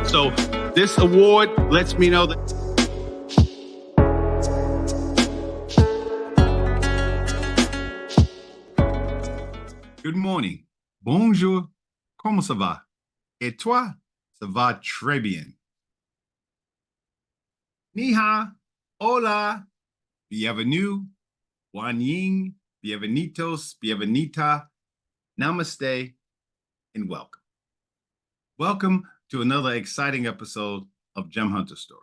So this award lets me know that good morning, bonjour, comment ça va? Et toi, ça va très bien. Ni hao, hola, bienvenue, wan ying, bienvenidos, bienvenita, namaste, and welcome. Welcome to another exciting episode of Gem Hunter Stories.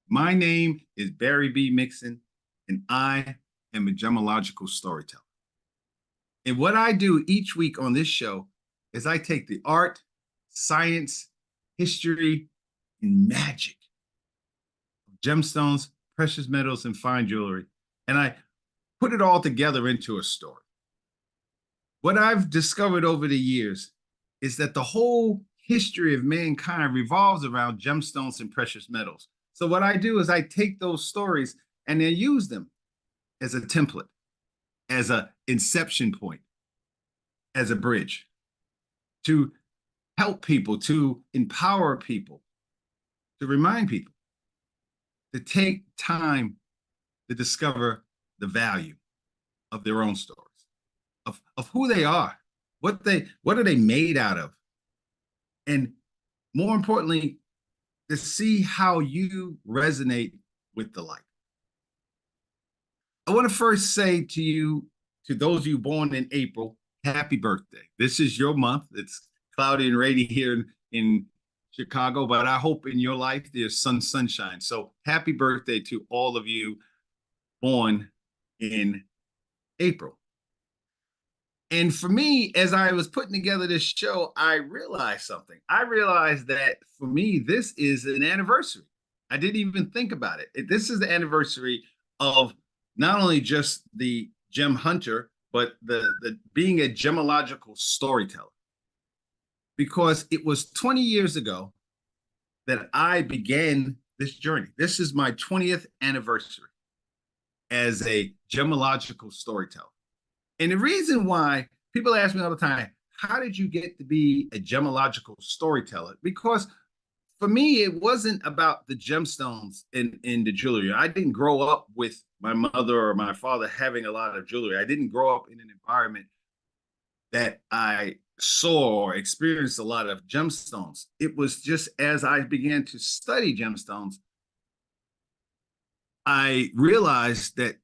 My name is Barry B. Mixon, and I am a gemmological storyteller. And what I do each week on this show is I take the art, science, history, and magic of gemstones, precious metals, and fine jewelry, and I put it all together into a story. What I've discovered over the years is that the whole history of mankind revolves around gemstones and precious metals. So what I do is I take those stories and then use them as a template, as an inception point, as a bridge to help people, to empower people, to remind people to take time to discover the value of their own stories, of who they are, what are they made out of, and more importantly, to see how you resonate with the light. I want to first say to you, to those of you born in April, happy birthday. This is your month. It's cloudy and rainy here in Chicago, but I hope in your life there's sunshine. So happy birthday to all of you born in April. And for me, as I was putting together this show, I realized something. I realized that for me, this is an anniversary. I didn't even think about it. This is the anniversary of not only just the gem hunter, but the being a gemmological storyteller. Because it was 20 years ago that I began this journey. This is my 20th anniversary as a gemmological storyteller. And the reason why people ask me all the time, how did you get to be a gemmological storyteller? Because for me, it wasn't about the gemstones in the jewelry. I didn't grow up with my mother or my father having a lot of jewelry. I didn't grow up in an environment that I saw or experienced a lot of gemstones. It was just as I began to study gemstones, I realized that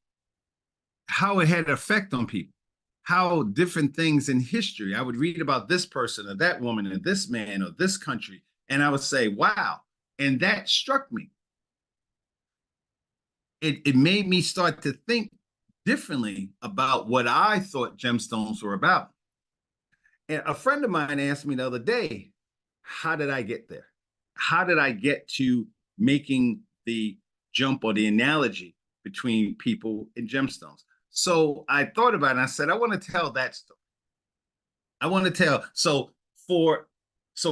how it had an effect on people. How different things in history, I would read about this person or that woman or this man or this country, and I would say, wow. And that struck me. It made me start to think differently about what I thought gemstones were about. And a friend of mine asked me the other day, how did I get there? How did I get to making the jump or the analogy between people and gemstones? So I thought about it and I said, I want to tell that story. I want to tell. So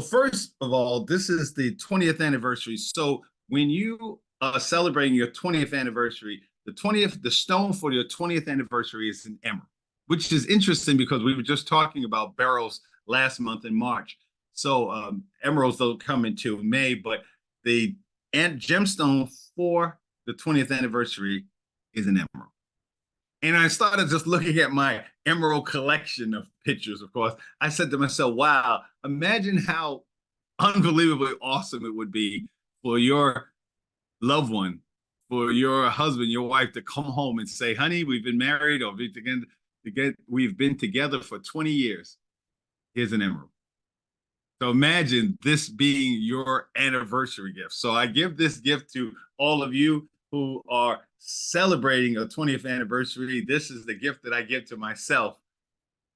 first of all, this is the 20th anniversary. So when you are celebrating your 20th anniversary, the stone for your 20th anniversary is an emerald, which is interesting because we were just talking about beryls last month in March. So emeralds don't come into May, but the gemstone for the 20th anniversary is an emerald. And I started just looking at my emerald collection of pictures, of course. I said to myself, wow, imagine how unbelievably awesome it would be for your loved one, for your husband, your wife to come home and say, honey, we've been married or we've been together for 20 years. Here's an emerald. So imagine this being your anniversary gift. So I give this gift to all of you who are celebrating a 20th anniversary. This is the gift that I give to myself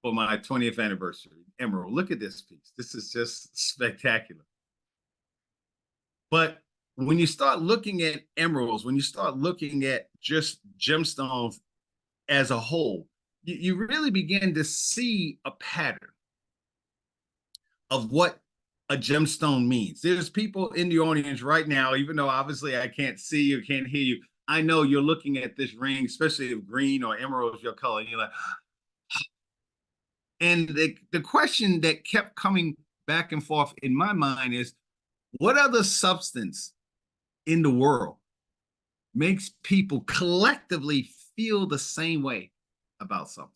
for my 20th anniversary. Emerald, look at this piece. This is just spectacular. But when you start looking at emeralds, when you start looking at just gemstones as a whole, you really begin to see a pattern of what a gemstone means. There's people in the audience right now, even though obviously I can't see you, can't hear you. I know you're looking at this ring, especially if green or emerald is your color, and you're like, and the question that kept coming back and forth in my mind is, What other substance in the world makes people collectively feel the same way about something?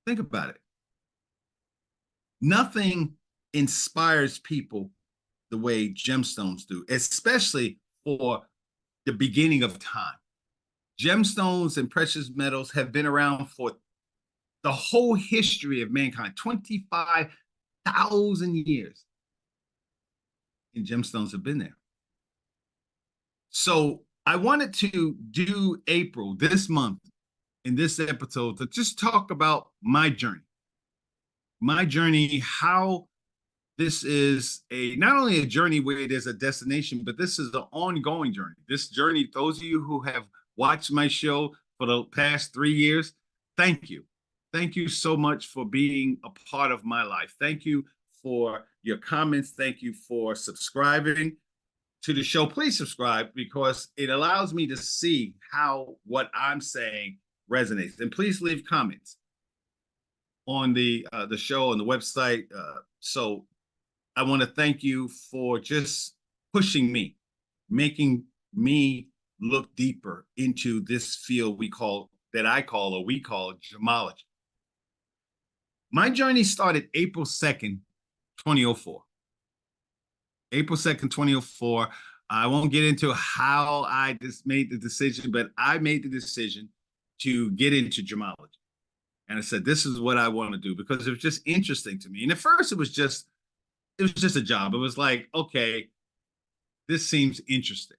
Think about it. Nothing inspires people the way gemstones do, especially for the beginning of time. Gemstones and precious metals have been around for the whole history of mankind, 25,000 years. And gemstones have been there. So I wanted to do April this month in this episode to just talk about my journey, how this is a not only a journey where there's a destination, but this is an ongoing journey. This journey, those of you who have watched my show for the past 3 years, thank you. Thank you so much for being a part of my life. Thank you for your comments. Thank you for subscribing to the show. Please subscribe because it allows me to see how what I'm saying resonates. And please leave comments on the show, on the website. So I want to thank you for just pushing me, making me look deeper into this field we call gemmology. My journey started April 2nd, 2004. April 2nd, 2004. I won't get into how I just made the decision, but I made the decision to get into gemmology. And I said, this is what I want to do because it was just interesting to me. And at first it was just a job. It was like, okay, this seems interesting.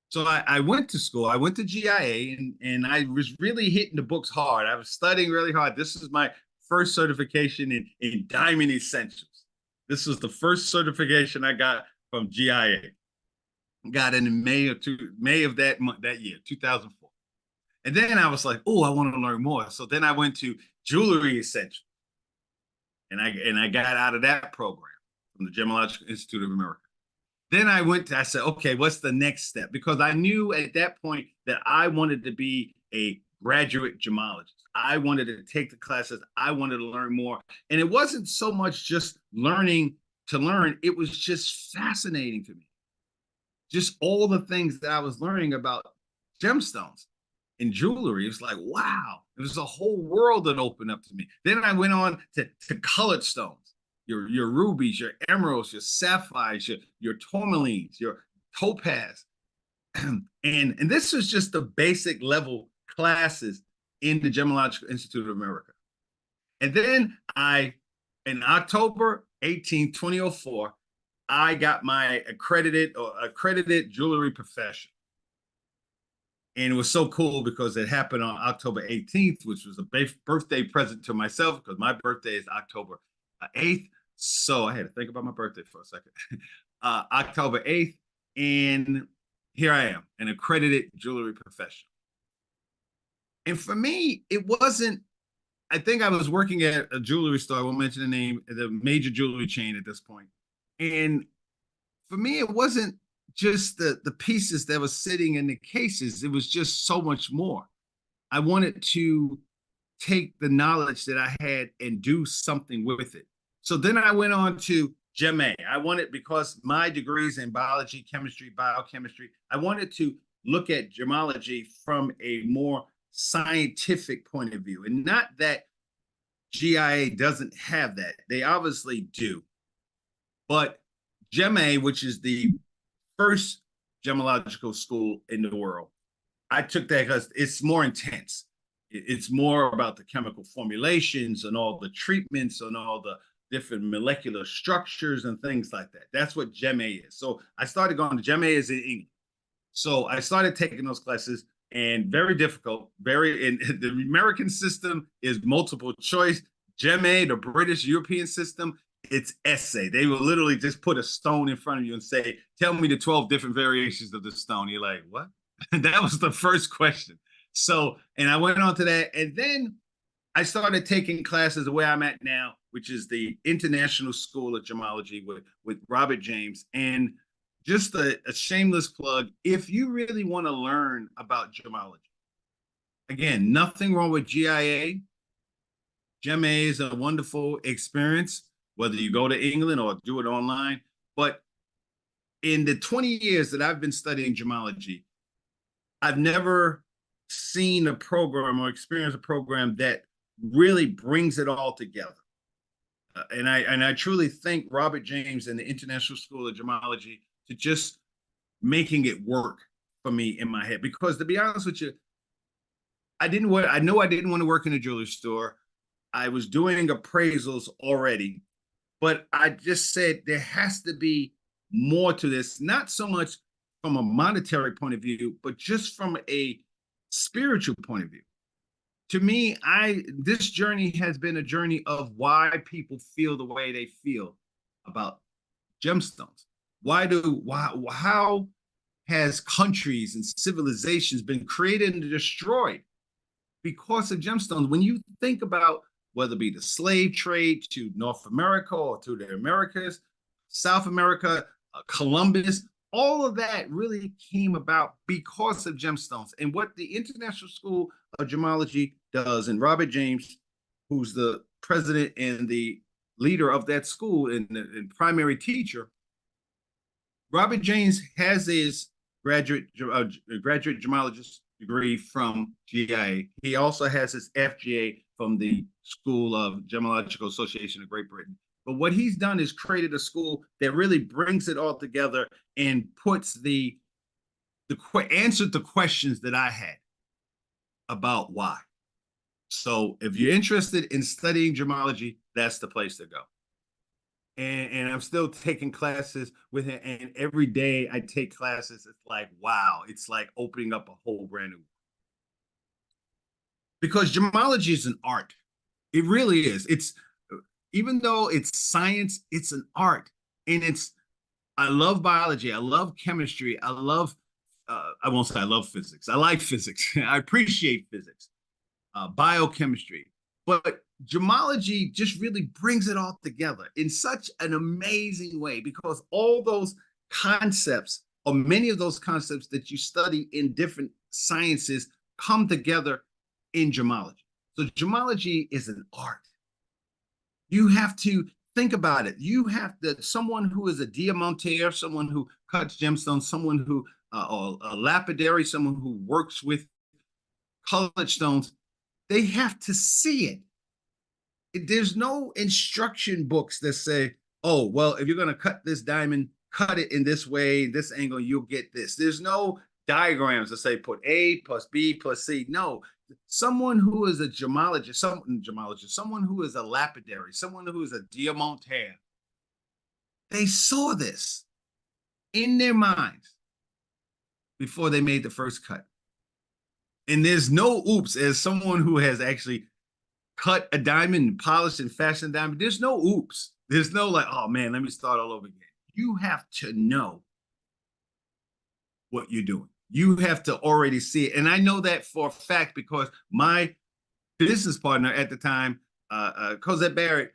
So I went to school. I went to GIA and I was really hitting the books hard. I was studying really hard. This is my first certification in Diamond Essentials. This was the first certification I got from GIA. Got it in May of that year, 2004. And then I was like, oh, I want to learn more. So then I went to Jewelry Essentials. And I got out of that program from the Gemmological Institute of America. Then I said, okay, what's the next step? Because I knew at that point that I wanted to be a graduate gemologist. I wanted to take the classes. I wanted to learn more. And it wasn't so much just learning to learn. It was just fascinating to me. Just all the things that I was learning about gemstones and jewelry. It was like, wow, it was a whole world that opened up to me. Then I went on to colored stones, your rubies, your emeralds, your sapphires, your tourmalines, your topaz. and this was just the basic level classes in the Gemmological Institute of America. And then in October 18, 2004, I got my accredited jewelry profession. And it was so cool because it happened on October 18th, which was a birthday present to myself because my birthday is October 8th. So I had to think about my birthday for a second. October 8th. And here I am, an accredited jewelry professional. And for me, it wasn't, I think I was working at a jewelry store. I won't mention the name, the major jewelry chain at this point. And for me, it wasn't just the pieces that were sitting in the cases. It was just so much more. I wanted to take the knowledge that I had and do something with it. So then I went on to Gem-A. I wanted, because my degrees in biology, chemistry, biochemistry, I wanted to look at gemmology from a more scientific point of view. And not that GIA doesn't have that. They obviously do. But Gem-A, which is the first gemmological school in the world, I took that because it's more intense. It's more about the chemical formulations and all the treatments and all the different molecular structures and things like that. That's what Gem-A is. So I started going to Gem-A is in England. So I started taking those classes, and very difficult. And the American system is multiple choice. Gem-A, the British European system, it's essay. They will literally just put a stone in front of you and say, tell me the 12 different variations of the stone. You're like, what? That was the first question. So, and I went on to that. And then I started taking classes the way I'm at now, which is the International School of Gemmology with Robert James. And just a shameless plug, if you really want to learn about gemmology, again, nothing wrong with GIA. Gem-A is a wonderful experience, whether you go to England or do it online. But In the 20 years that I've been studying gemology, I've never seen a program or experienced a program that really brings it all together. And I truly thank Robert James and the International School of Gemology to just making it work for me in my head. Because to be honest with you, I know I didn't want to work in a jewelry store. I was doing appraisals already, but I just said there has to be more to this, not so much from a monetary point of view, but just from a spiritual point of view. To me, this journey has been a journey of why people feel the way they feel about gemstones. How has countries and civilizations been created and destroyed because of gemstones? When you think about whether it be the slave trade to North America or to the Americas, South America, Columbus, all of that really came about because of gemstones. And what the International School of Gemology does, and Robert James, who's the president and the leader of that school and primary teacher, Robert James has his graduate gemologist degree from GIA. He also has his FGA from the School of Gemmological Association of Great Britain. But what he's done is created a school that really brings it all together and puts answered the questions that I had about why. So if you're interested in studying gemology, that's the place to go. And I'm still taking classes with him. And every day I take classes, it's like, wow, it's like opening up a whole brand new. Because gemology is an art. It really is. It's, even though it's science, it's an art. And I love biology. I love chemistry. I won't say I love physics. I like physics. I appreciate physics, biochemistry. But gemology just really brings it all together in such an amazing way, because all those concepts, or many of those concepts that you study in different sciences, come together in gemology. So gemology is an art. You have to think about it. You have to, someone who is a diamantaire, someone who cuts gemstones, someone who, or a lapidary, someone who works with colored stones, they have to see it. There's no instruction books that say, oh, well, if you're going to cut this diamond, cut it in this way, this angle, you'll get this. There's no diagrams that say put A plus B plus C. No, someone who is a gemologist, someone who is a lapidary, someone who is a diamantaire, they saw this in their minds before they made the first cut. And there's no oops. As someone who has actually cut a diamond, polished and fashioned a diamond, there's no oops. There's no like, oh man, let me start all over again. You have to know what you're doing. You have to already see it. And I know that for a fact because my business partner at the time, Cosette Barrett,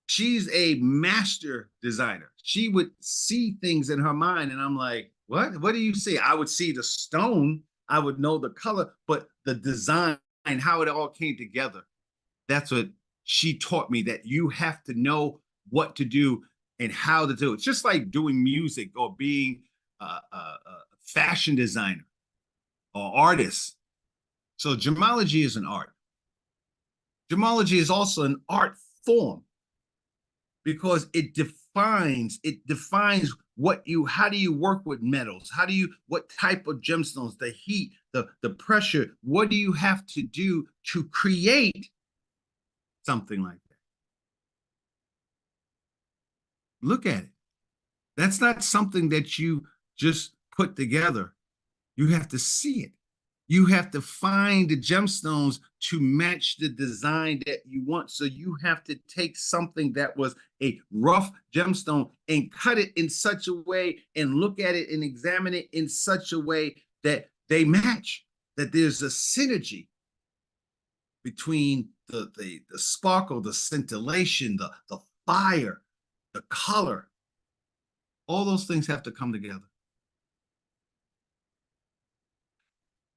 she's a master designer. She would see things in her mind and I'm like, what? What do you see? I would see the stone. I would know the color, but the design and how it all came together. That's what she taught me, that you have to know what to do and how to do it. It's just like doing music or being a fashion designer or artist. So gemology is an art. Gemology is also an art form because it defines how do you work with metals? What type of gemstones, the heat, the pressure, what do you have to do to create something like that? Look at it. That's not something that you just put together. You have to see it. You have to find the gemstones to match the design that you want. So you have to take something that was a rough gemstone and cut it in such a way and look at it and examine it in such a way that they match, that there's a synergy between the sparkle, the scintillation, the fire, the color. All those things have to come together.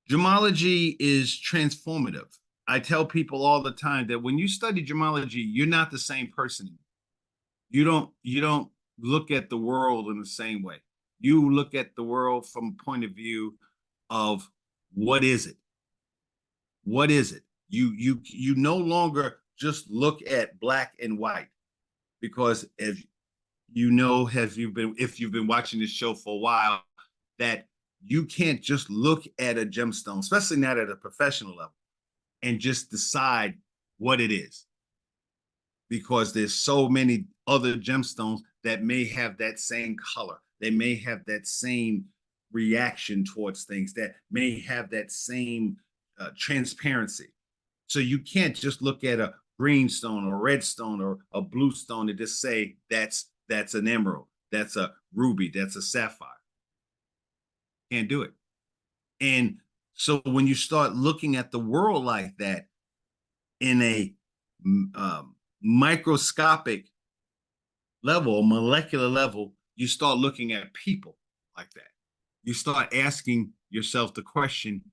Gemology is transformative. I tell people all the time that when you study gemology, you're not the same person. You don't look at the world in the same way. You look at the world from a point of view of what is it? What is it? You no longer just look at black and white, because if you know, have you been if you've been watching this show for a while, that you can't just look at a gemstone, especially not at a professional level, and just decide what it is, because there's so many other gemstones that may have that same color. They may have that same reaction towards things, that may have that same transparency. So you can't just look at a green stone or a red stone or a blue stone and just say that's an emerald, that's a ruby, that's a sapphire. Can't do it. And so when you start looking at the world like that in a microscopic level, molecular level, you start looking at people like that. You start asking yourself the question,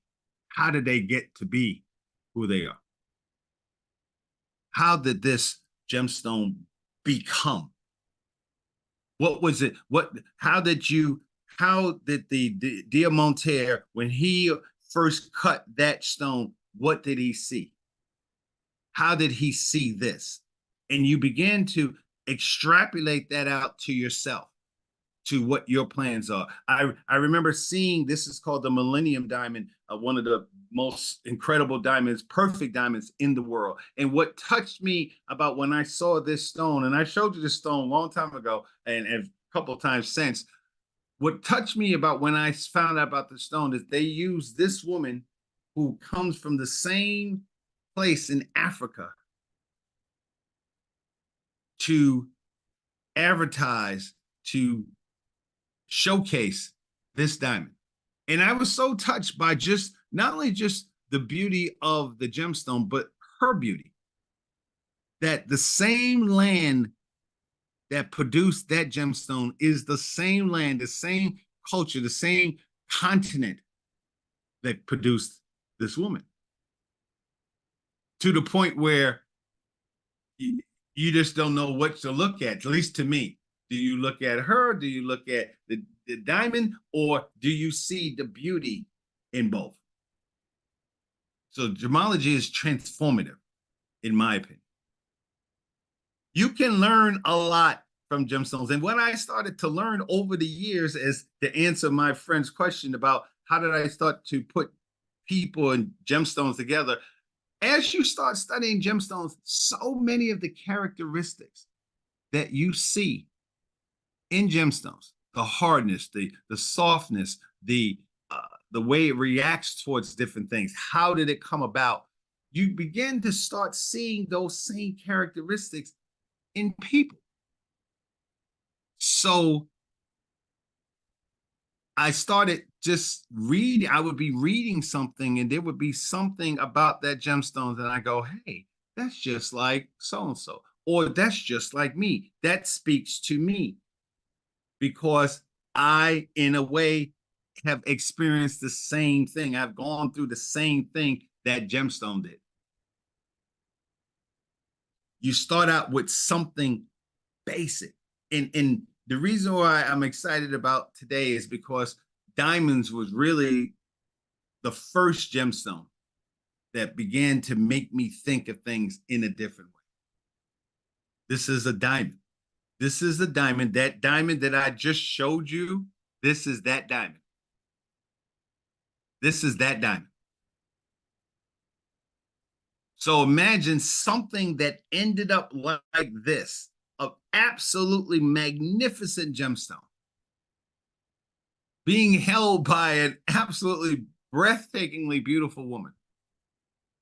how did they get to be who they are? How did this gemstone become? What was it? How did the Diamantaire, when he first cut that stone, what did he see? How did he see this? And you begin to extrapolate that out to yourself, to what your plans are. I remember seeing, this is called the Millennium Diamond, one of the most incredible diamonds, perfect diamonds in the world. And what touched me about when I saw this stone, and I showed you this stone a long time ago and a couple of times since, what touched me about when I found out about the stone is they use this woman who comes from the same place in Africa to advertise, to showcase this diamond. And I was so touched by just not only just the beauty of the gemstone, but her beauty. That the same land that produced that gemstone is the same land, the same culture, the same continent that produced this woman. To the point where you just don't know what to look at least to me. Do you look at her? Do you look at the diamond? Or do you see the beauty in both? So gemology is transformative, in my opinion. You can learn a lot from gemstones. And what I started to learn over the years is to answer my friend's question about how did I start to put people and gemstones together. As you start studying gemstones, so many of the characteristics that you see in gemstones, the hardness, the softness, the way it reacts towards different things, how did it come about? You begin to start seeing those same characteristics in people. So I started just reading. I would be reading something and there would be something about that gemstone that I go, hey, that's just like so-and-so, or that's just like me. That speaks to me because I, in a way, have experienced the same thing. I've gone through the same thing that gemstone did. You start out with something basic. And the reason why I'm excited about today is because diamonds was really the first gemstone that began to make me think of things in a different way. This is a diamond. This is a diamond. That diamond that I just showed you, this is that diamond. This is that diamond. So imagine something that ended up like this, of absolutely magnificent gemstone, being held by an absolutely breathtakingly beautiful woman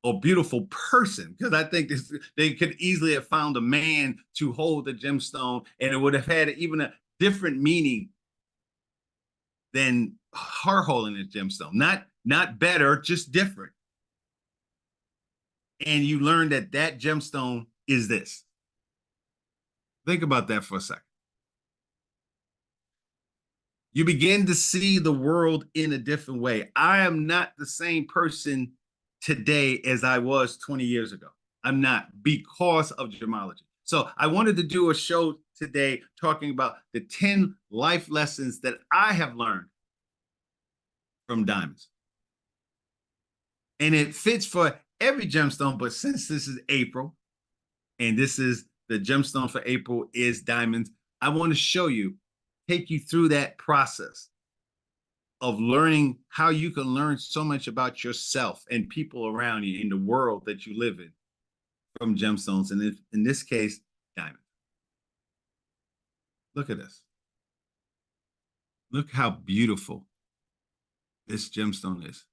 or beautiful person, because I think they could easily have found a man to hold the gemstone and it would have had even a different meaning than her holding the gemstone. Not better, just different. And you learn that that gemstone is this. Think about that for a second. You begin to see the world in a different way. I am not the same person today as I was 20 years ago. I'm not, because of gemology. So I wanted to do a show today talking about the 10 life lessons that I have learned from diamonds. And it fits for every gemstone, but since this is April, and this is the gemstone for April is diamonds, I want to show you, take you through that process of learning how you can learn so much about yourself and people around you in the world that you live in from gemstones, and in this case, diamonds. Look at this. Look how beautiful this gemstone is.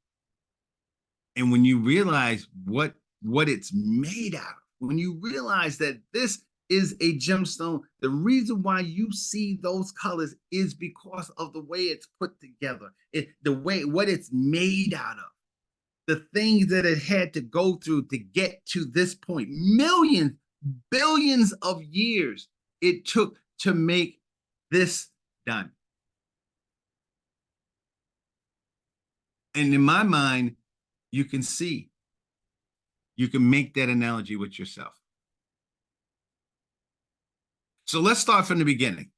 And when you realize what it's made out of, when you realize that this is a gemstone, the reason why you see those colors is because of the way it's put together, the way what it's made out of, the things that it had to go through to get to this point. Millions, billions of years it took to make this diamond. And in my mind, you can see, you can make that analogy with yourself. So let's start from the beginning.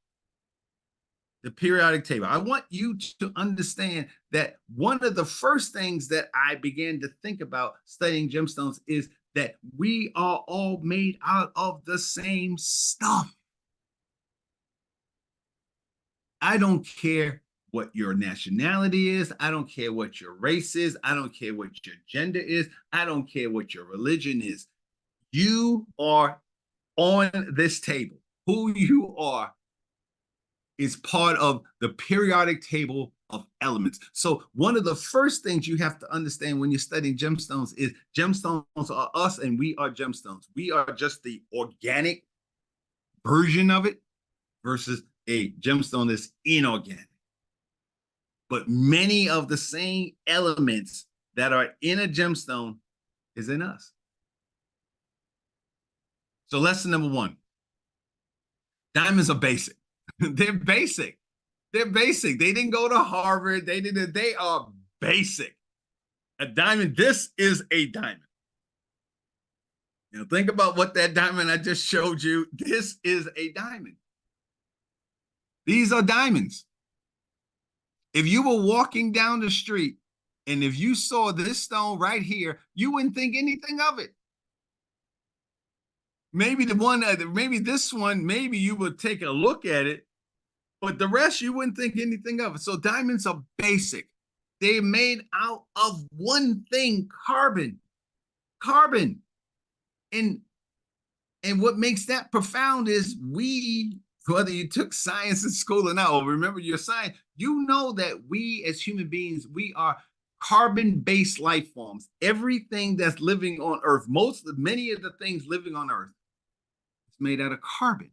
The periodic table. I want you to understand that one of the first things that I began to think about studying gemstones is that we are all made out of the same stuff. I don't care what your nationality is. I don't care what your race is. I don't care what your gender is. I don't care what your religion is. You are on this table. Who you are is part of the periodic table of elements. So one of the first things you have to understand when you're studying gemstones is gemstones are us and we are gemstones. We are just the organic version of it versus a gemstone that's inorganic. But many of the same elements that are in a gemstone is in us. So lesson number one, diamonds are basic. They're basic. They're basic. They didn't go to Harvard. They are basic. A diamond, this is a diamond. Now think about what that diamond I just showed you. This is a diamond. These are diamonds. If you were walking down the street and if you saw this stone right here, you wouldn't think anything of it. Maybe maybe this one, maybe you would take a look at it, but the rest you wouldn't think anything of it. So diamonds are basic. They're made out of one thing, carbon. Carbon. And what makes that profound is we, whether you took science in school or not, or remember your science, you know that we as human beings, we are carbon-based life forms. Everything that's living on Earth, many of the things living on Earth, is made out of carbon.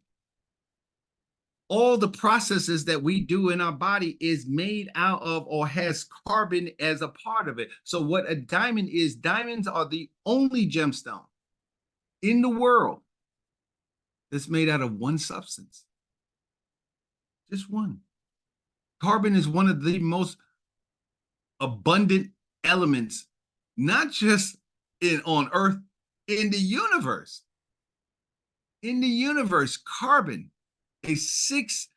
All the processes that we do in our body is made out of or has carbon as a part of it. So what a diamond is, diamonds are the only gemstone in the world that's made out of one substance. Just one. Carbon is one of the most abundant elements, not just on Earth, in the universe. In the universe, carbon, a six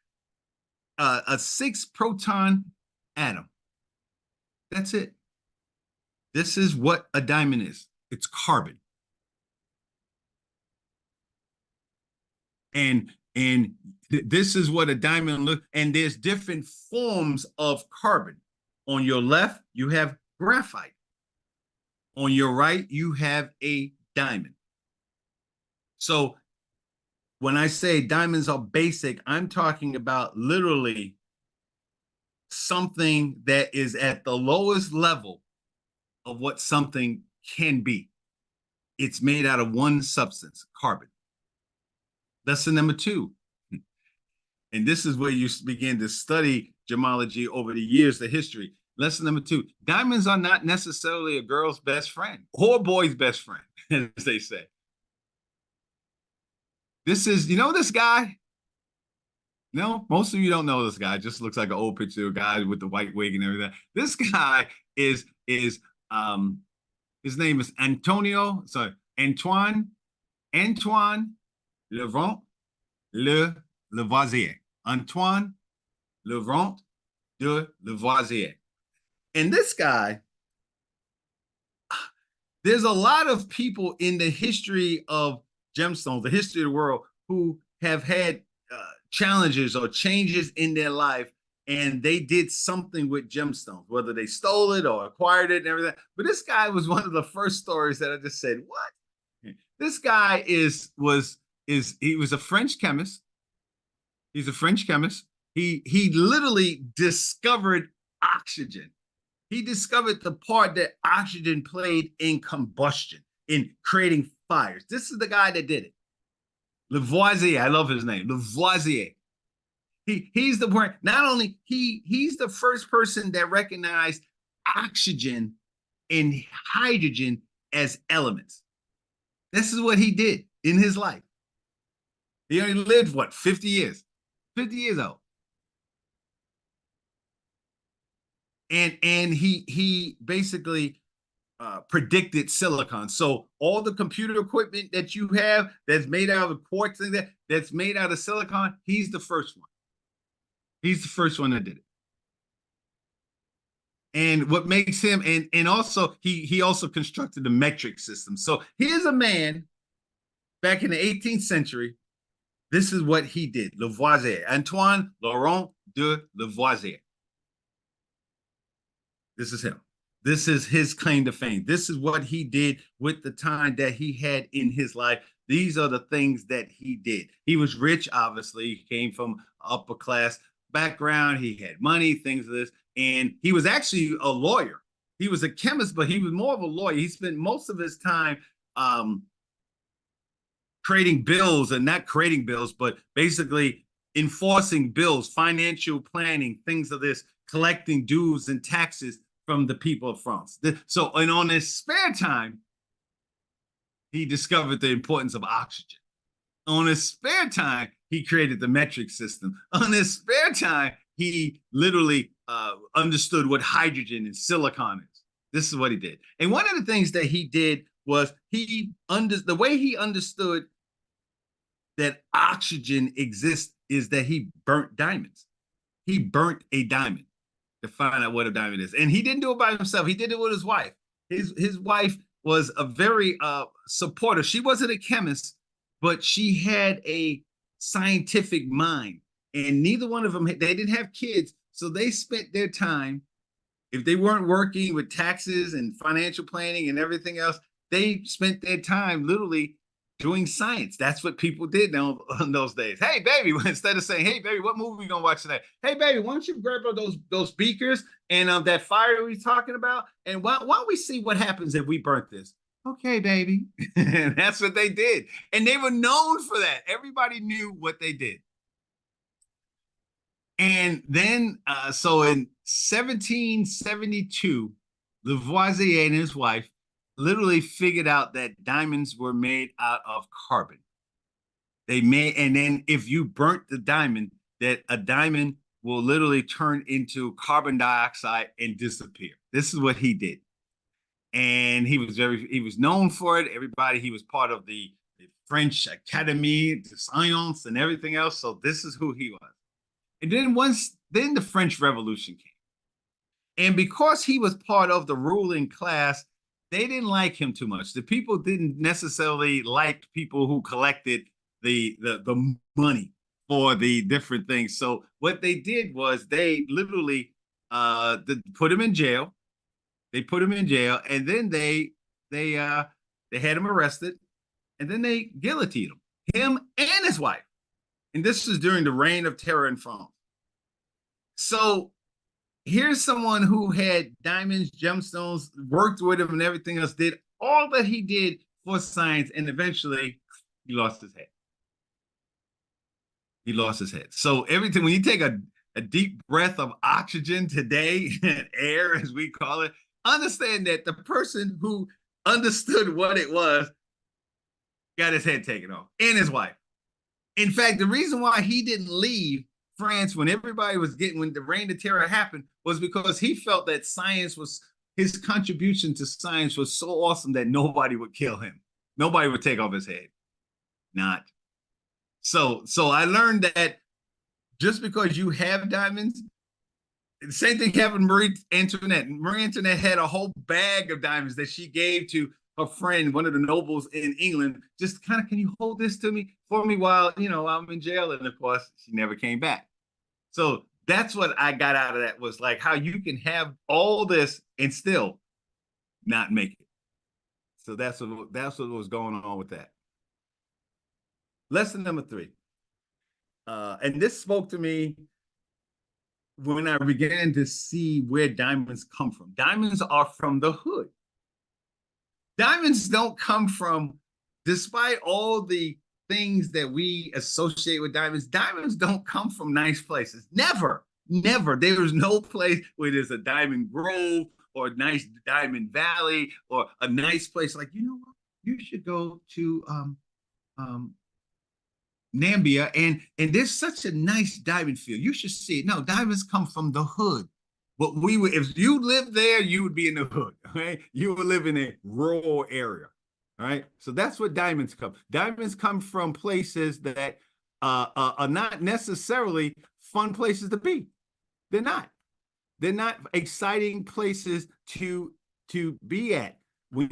proton atom. That's it. This is what a diamond is. It's carbon. And this is what a diamond looks, and there's different forms of carbon. On your left, you have graphite. On your right, you have a diamond. So when I say diamonds are basic, I'm talking about literally something that is at the lowest level of what something can be. It's made out of one substance, carbon. Lesson number two, and this is where you begin to study gemmology over the years, the history. Lesson number two, diamonds are not necessarily a girl's best friend or a boy's best friend, as they say. This is, you know this guy? No, most of you don't know this guy. Just looks like an old picture of a guy with the white wig and everything. This guy is his name is Antonio, sorry, Antoine Laurent Le Lavoisier. Antoine Laurent de Lavoisier. And this guy, there's a lot of people in the history of gemstones, the history of the world, who have had challenges or changes in their life, and they did something with gemstones, whether they stole it or acquired it and everything. But this guy was one of the first stories that I just said, what? This guy he was a French chemist. He's a French chemist. He literally discovered oxygen. He discovered the part that oxygen played in combustion, in creating fires. This is the guy that did it. Lavoisier, I love his name, Lavoisier. He's the one, not only he's the first person that recognized oxygen and hydrogen as elements. This is what he did in his life. He only lived, what, 50 years? 50 years old. And he basically predicted silicon. So all the computer equipment that you have that's made out of quartz and that's made out of silicon, he's the first one. He's the first one that did it. And what makes him, and also he also constructed the metric system. So here's a man back in the 18th century. This is what he did. Lavoisier, Antoine Laurent de Lavoisier. This is him. This is his claim to fame. This is what he did with the time that he had in his life. These are the things that he did. He was rich, obviously. He came from upper class background. He had money, things of this. And he was actually a lawyer. He was a chemist, but he was more of a lawyer. He spent most of his time creating bills, and not creating bills, but basically enforcing bills, financial planning, things of this, collecting dues and taxes from the people of France. So, and on his spare time, he discovered the importance of oxygen. On his spare time, he created the metric system. On his spare time, he literally understood what hydrogen and silicon is. This is what he did. And one of the things that he did was the way he understood that oxygen exists is that he burnt diamonds. He burnt a diamond to find out what a diamond is. And he didn't do it by himself. He did it with his wife. His wife was a very supportive. She wasn't a chemist, but she had a scientific mind. And neither one of them, they didn't have kids. So they spent their time, if they weren't working with taxes and financial planning and everything else, they spent their time literally doing science. That's what people did in those days. Hey, baby, instead of saying, hey, baby, what movie are we going to watch tonight? Hey, baby, why don't you grab those beakers and that fire we were talking about? And why don't we see what happens if we burnt this? Okay, baby. And that's what they did. And they were known for that. Everybody knew what they did. And then, so in 1772, Lavoisier and his wife literally figured out that diamonds were made out of carbon. And then if you burnt the diamond, that a diamond will literally turn into carbon dioxide and disappear. This is what he did. And he was known for it. He was part of the French Academy de Science and everything else. So this is who he was. And then the French Revolution came. And because he was part of the ruling class, they didn't like him too much. The people didn't necessarily like people who collected the money for the different things. So what they did was they literally put him in jail. They put him in jail, and then they had him arrested, and then they guillotined him and his wife. And this was during the reign of terror in France. So here's someone who had diamonds, gemstones, worked with him and everything else, did all that he did for science, and eventually he lost his head. He lost his head. So everything, when you take a deep breath of oxygen today, air as we call it, understand that the person who understood what it was got his head taken off, and his wife. In fact, the reason why he didn't leave France when when the reign of terror happened was because he felt that his contribution to science was so awesome that nobody would kill him. Nobody would take off his head. Not So I learned that just because you have diamonds, the same thing happened to Marie Antoinette. Marie Antoinette had a whole bag of diamonds that she gave to her friend, one of the nobles in England. Just kind of, can you hold this to me for me while I'm in jail? And of course, she never came back. So that's what I got out of that, was like how you can have all this and still not make it. So that's what was going on with that. Lesson number 3. And this spoke to me when I began to see where diamonds come from. Diamonds are from the hood. Diamonds don't come from, despite all the things that we associate with diamonds don't come from nice places. Never, never. There's no place where there's a diamond grove or a nice diamond valley or a nice place like, you know what, you should go to Nambia, and there's such a nice diamond field. You should see it. No, diamonds come from the hood. But if you lived there, you would be in the hood. Okay, you would live in a rural area. All right, so that's what diamonds come. Diamonds come from places that are not necessarily fun places to be. They're not. They're not exciting places to be at. I'm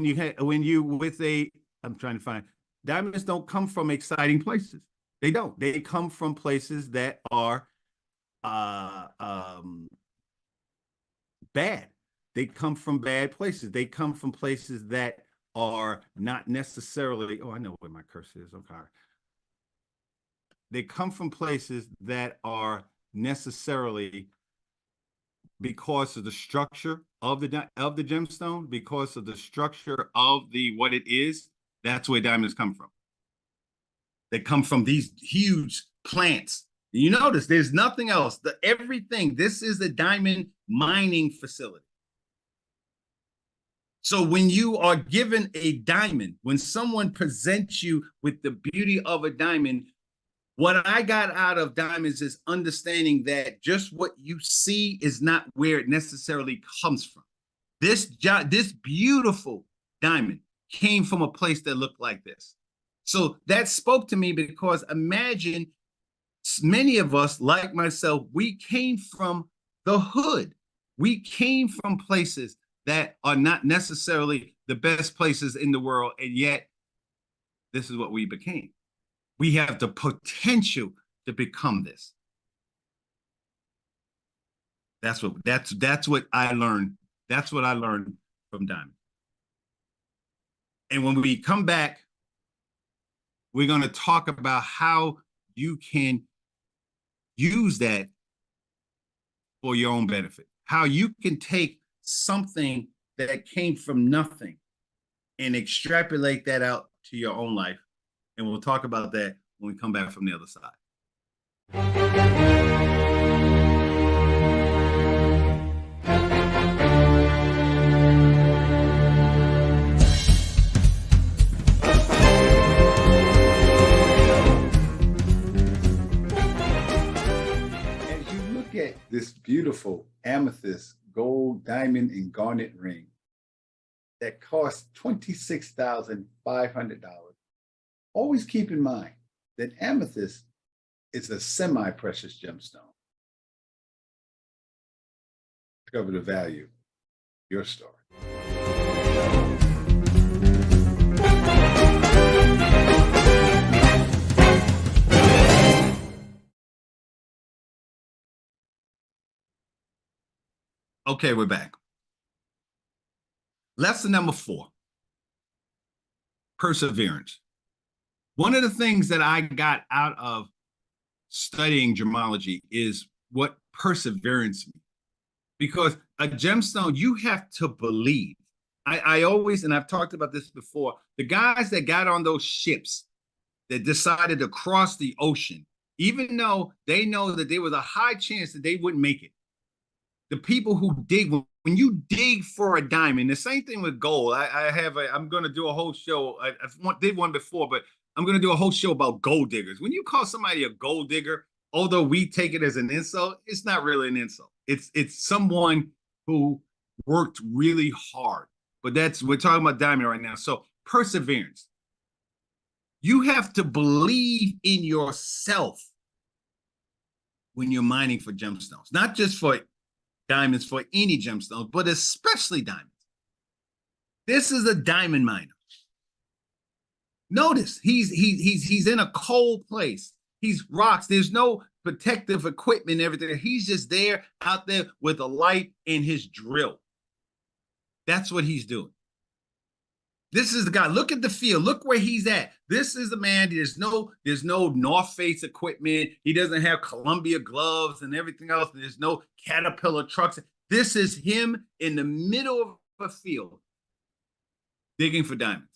trying to find. Diamonds don't come from exciting places. They don't. They come from places that are bad. They come from bad places. They come from places that are not necessarily. Oh, I know where my cursor is. Okay. They come from places that are necessarily, because of the structure of the gemstone, because of the structure of what it is. That's where diamonds come from. They come from these huge plants. You notice there's nothing else. Everything. This is a diamond mining facility. So when you are given a diamond, when someone presents you with the beauty of a diamond, what I got out of diamonds is understanding that just what you see is not where it necessarily comes from. This beautiful diamond came from a place that looked like this. So that spoke to me, because imagine many of us, like myself, we came from the hood. We came from places that are not necessarily the best places in the world, and yet this is what we became. We have the potential to become this. That's what I learned. That's what I learned from diamond. And when we come back, we're going to talk about how you can use that for your own benefit. How you can take something that came from nothing and extrapolate that out to your own life. And we'll talk about that when we come back from the other side. At this beautiful amethyst, gold, diamond, and garnet ring that costs $26,500. Always keep in mind that amethyst is a semi-precious gemstone. Discover the value. Your story. Okay, we're back. Lesson number 4, perseverance. One of the things that I got out of studying gemology is what perseverance means. Because a gemstone, you have to believe. I always, and I've talked about this before, the guys that got on those ships that decided to cross the ocean, even though they know that there was a high chance that they wouldn't make it, the people who dig, when you dig for a diamond, the same thing with gold. I'm going to do a whole show. I did one before, but I'm going to do a whole show about gold diggers. When you call somebody a gold digger, although we take it as an insult, it's not really an insult. It's someone who worked really hard. But we're talking about diamond right now. So perseverance. You have to believe in yourself when you're mining for gemstones, not just for diamonds, for any gemstones, but especially diamonds. This is a diamond miner. Notice he's in a cold place. He's rocks. There's no protective equipment and everything. He's just there out there with a light and his drill. That's what he's doing. This is the guy. Look at the field. Look where he's at. This is the man. There's no North Face equipment. He doesn't have Columbia gloves and everything else. There's no Caterpillar trucks. This is him in the middle of a field digging for diamonds.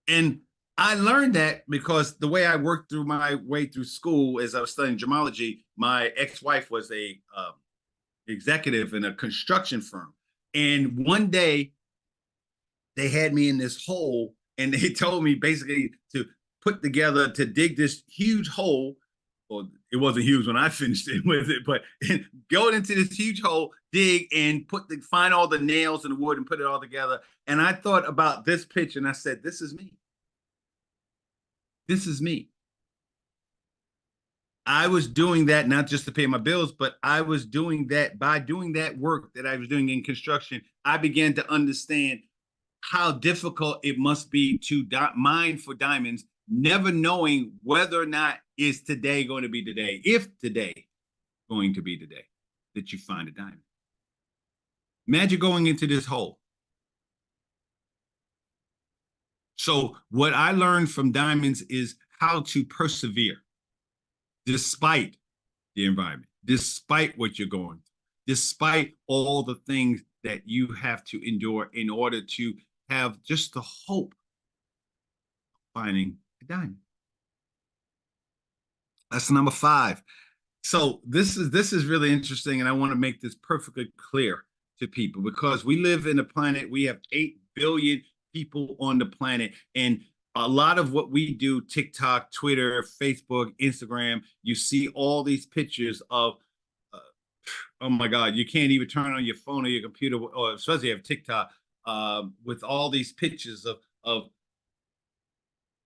And I learned that because the way I worked through my way through school as I was studying gemology, my ex-wife was a executive in a construction firm. And one day they had me in this hole and they told me basically to put together, to dig this huge hole. Well, it wasn't huge when I finished it with it, but go into this huge hole, dig, and find all the nails and the wood and put it all together. And I thought about this picture and I said, this is me. This is me. I was doing that not just to pay my bills, but I was doing that by doing that work that I was doing in construction. I began to understand how difficult it must be to mine for diamonds, never knowing whether or not is today going to be the day, if today going to be the day that you find a diamond. Imagine going into this hole. So what I learned from diamonds is how to persevere despite the environment, despite what you're going through, despite all the things that you have to endure in order to have just the hope of finding a diamond. That's number 5. So this is really interesting, and I want to make this perfectly clear to people because we live in a planet, we have 8 billion people on the planet, and a lot of what we do, TikTok, Twitter, Facebook, Instagram, you see all these pictures of, oh my God, you can't even turn on your phone or your computer, or especially have TikTok, with all these pictures of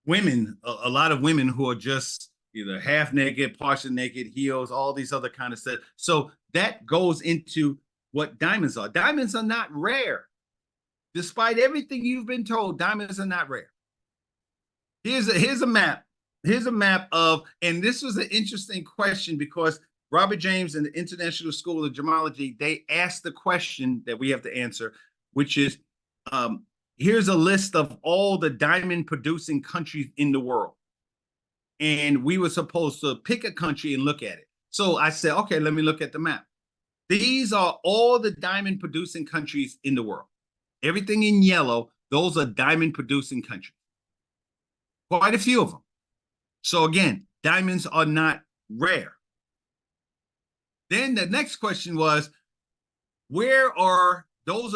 women, a lot of women who are just either half naked, partially naked, heels, all these other kind of stuff. So that goes into what diamonds are. Diamonds are not rare. Despite everything you've been told, diamonds are not rare. Here's a map. Here's a map of, and this was an interesting question because Robert James and the International School of Gemmology, they asked the question that we have to answer, which is, here's a list of all the diamond producing countries in the world. And we were supposed to pick a country and look at it. So I said, okay, let me look at the map. These are all the diamond producing countries in the world. Everything in yellow, those are diamond producing countries. Quite a few of them. So again, diamonds are not rare. Then the next question was, those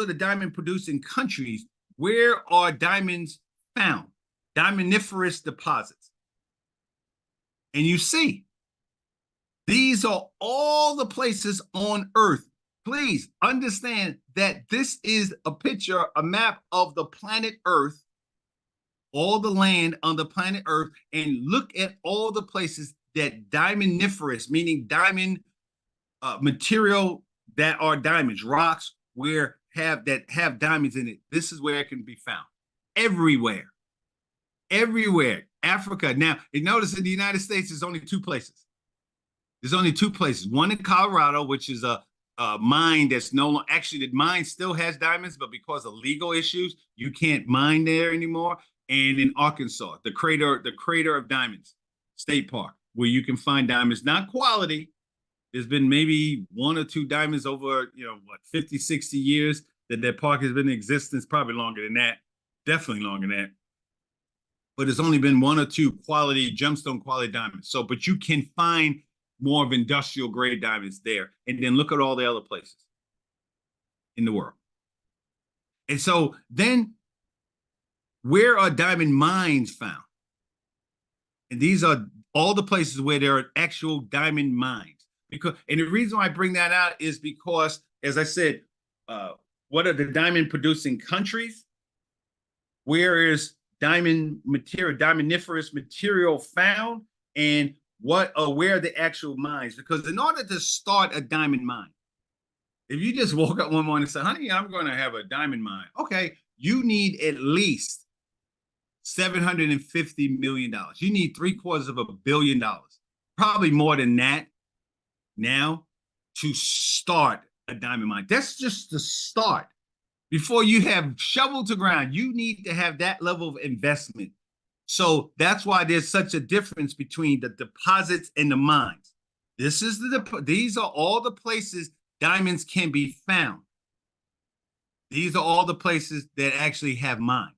are the diamond producing countries, where are diamonds found? Diamondiferous deposits. And you see, these are all the places on Earth. Please understand that this is a picture, a map of the planet Earth, all the land on the planet Earth, and look at all the places that diamondiferous, meaning diamond material that are diamonds, rocks that have diamonds in it. This is where it can be found. Everywhere. Everywhere. Africa. Now, you notice in the United States, there's only 2 places. There's only 2 places. One in Colorado, which is a mine that's no longer, actually the mine still has diamonds, but because of legal issues, you can't mine there anymore. And in Arkansas, the crater of diamonds state park, where you can find diamonds, not quality. There's been maybe 1 or 2 diamonds over, 50, 60 years that park has been in existence, probably longer than that, definitely longer than that. But it's only been 1 or 2 quality, gemstone quality diamonds. So, but you can find more of industrial grade diamonds there. And then look at all the other places in the world. And so then, where are diamond mines found? And these are all the places where there are actual diamond mines. And the reason why I bring that out is because, as I said, what are the diamond producing countries? Where is diamond material, diamondiferous material found, and what or where the actual mines. Because in order to start a diamond mine, if you just woke up one morning and say, honey, I'm going to have a diamond mine. Okay, you need at least $750 million. You need $750 million, probably more than that now, to start a diamond mine. That's just the start. Before you have shovel to ground, you need to have that level of investment. So that's why there's such a difference between the deposits and the mines. These are all the places diamonds can be found. These are all the places that actually have mines.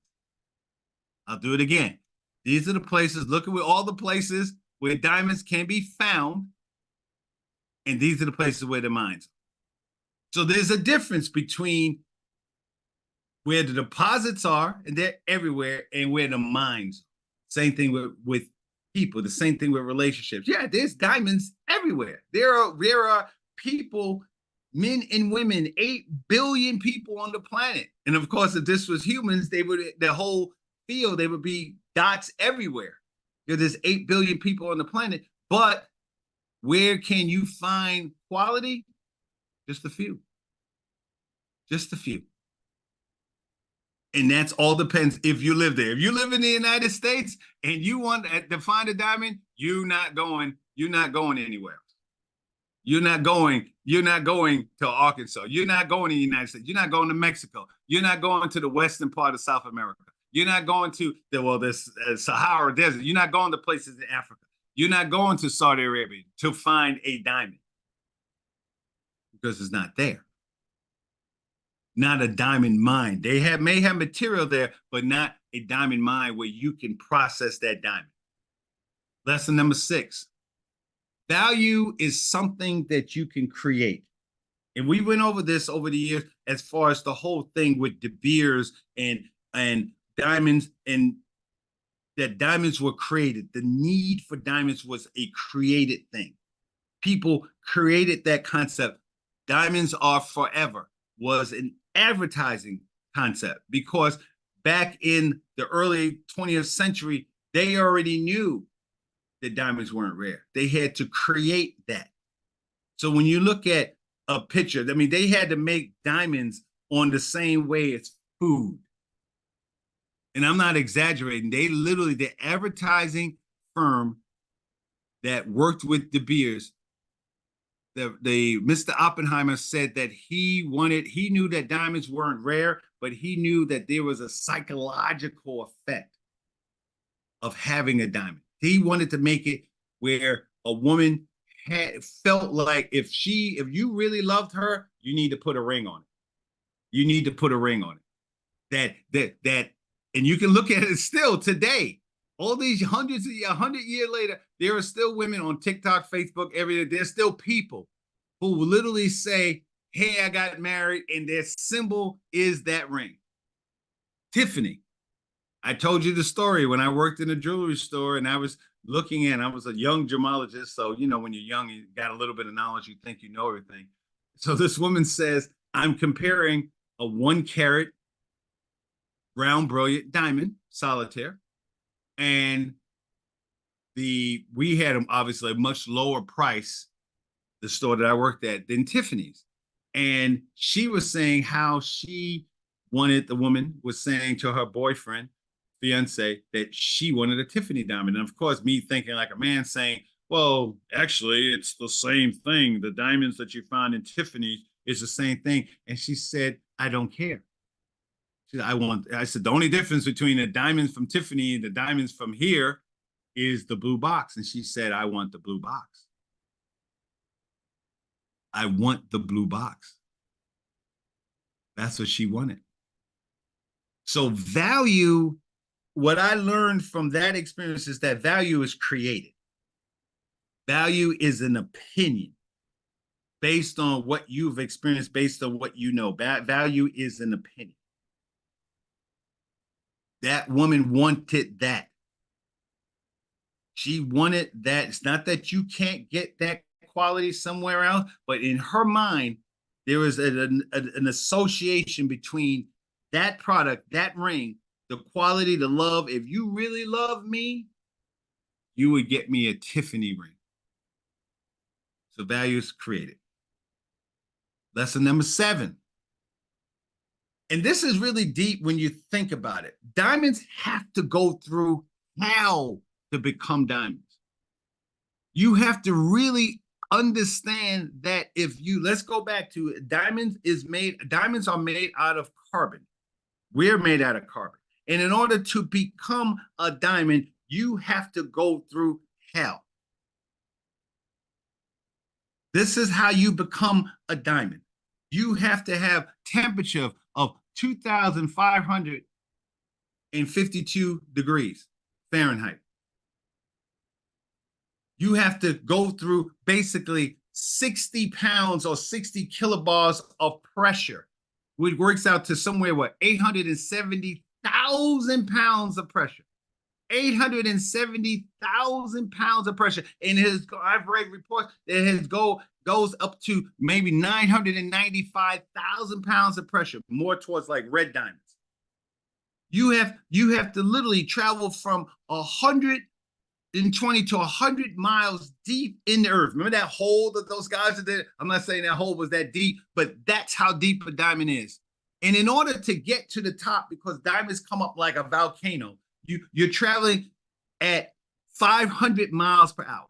I'll do it again. These are the places, look at all the places where diamonds can be found, and these are the places where the mines are. So there's a difference between where the deposits are, and they're everywhere, and where the mines are. Same thing with people, the same thing with relationships. Yeah, there's diamonds everywhere. There are people, men and women, 8 billion people on the planet. And of course, if this was humans, the whole field, they would be dots everywhere. There's 8 billion people on the planet. But where can you find quality? Just a few. Just a few. And that's all depends if you live there. If you live in the United States and you want to find a diamond, you're not going anywhere. You're not going to Arkansas. You're not going to the United States. You're not going to Mexico. You're not going to the western part of South America. You're not going to this Sahara Desert. You're not going to places in Africa. You're not going to Saudi Arabia to find a diamond because it's not there. Not a diamond mine. They may have material there, but not a diamond mine where you can process that diamond. Lesson number 6. Value is something that you can create. And we went over this over the years as far as the whole thing with De Beers and diamonds, and that diamonds were created. The need for diamonds was a created thing. People created that concept. Diamonds are forever was an advertising concept, because back in the early 20th century, they already knew that diamonds weren't rare. They had to create that. So when you look at a picture, I mean, they had to make diamonds on the same way as food. And I'm not exaggerating. The advertising firm that worked with De Beers, Mr. Oppenheimer said that he knew that diamonds weren't rare, but he knew that there was a psychological effect of having a diamond. He wanted to make it where a woman felt like if you really loved her, you need to put a ring on it. You need to put a ring on it. And you can look at it still today. All these 100 years later, there are still women on TikTok, Facebook, everything. There's still people who will literally say, hey, I got married, and their symbol is that ring. Tiffany. I told you the story when I worked in a jewelry store, and I was I was a young gemologist. So, when you're young, you got a little bit of knowledge, you think you know everything. So this woman says, I'm comparing a 1-carat round brilliant diamond solitaire, and we had obviously a much lower price, the store that I worked at, than Tiffany's. And she was saying how the woman was saying to her boyfriend, fiance, that she wanted a Tiffany diamond. And of course, me thinking like a man, saying, well, actually, it's the same thing. The diamonds that you find in Tiffany is the same thing. And she said, I don't care. I said, the only difference between the diamonds from Tiffany and the diamonds from here is the blue box. And she said, I want the blue box. I want the blue box. That's what she wanted. So value, what I learned from that experience is that value is created. Value is an opinion based on what you've experienced, based on what you know. Value is an opinion. That woman wanted that. She wanted that. It's not that you can't get that quality somewhere else, but in her mind, there was an association between that product, that ring, the quality, the love. If you really love me, you would get me a Tiffany ring. So value is created. Lesson number 7. And this is really deep when you think about it. Diamonds have to go through hell to become diamonds. You have to really understand that if you, let's go back to diamonds are made out of carbon. We're made out of carbon. And in order to become a diamond, you have to go through hell. This is how you become a diamond. You have to have temperature of 2,552 degrees Fahrenheit. You have to go through basically 60 pounds or 60 kilobars of pressure, which works out to somewhere, 870,000 pounds of pressure. 870,000 pounds of pressure. And I've read reports that it goes up to maybe 995,000 pounds of pressure, more towards like red diamonds. You have to literally travel from 120 to 100 miles deep in the earth. Remember that hole that those guys did? I'm not saying that hole was that deep, but that's how deep a diamond is. And in order to get to the top, because diamonds come up like a volcano, you're traveling at 500 miles per hour.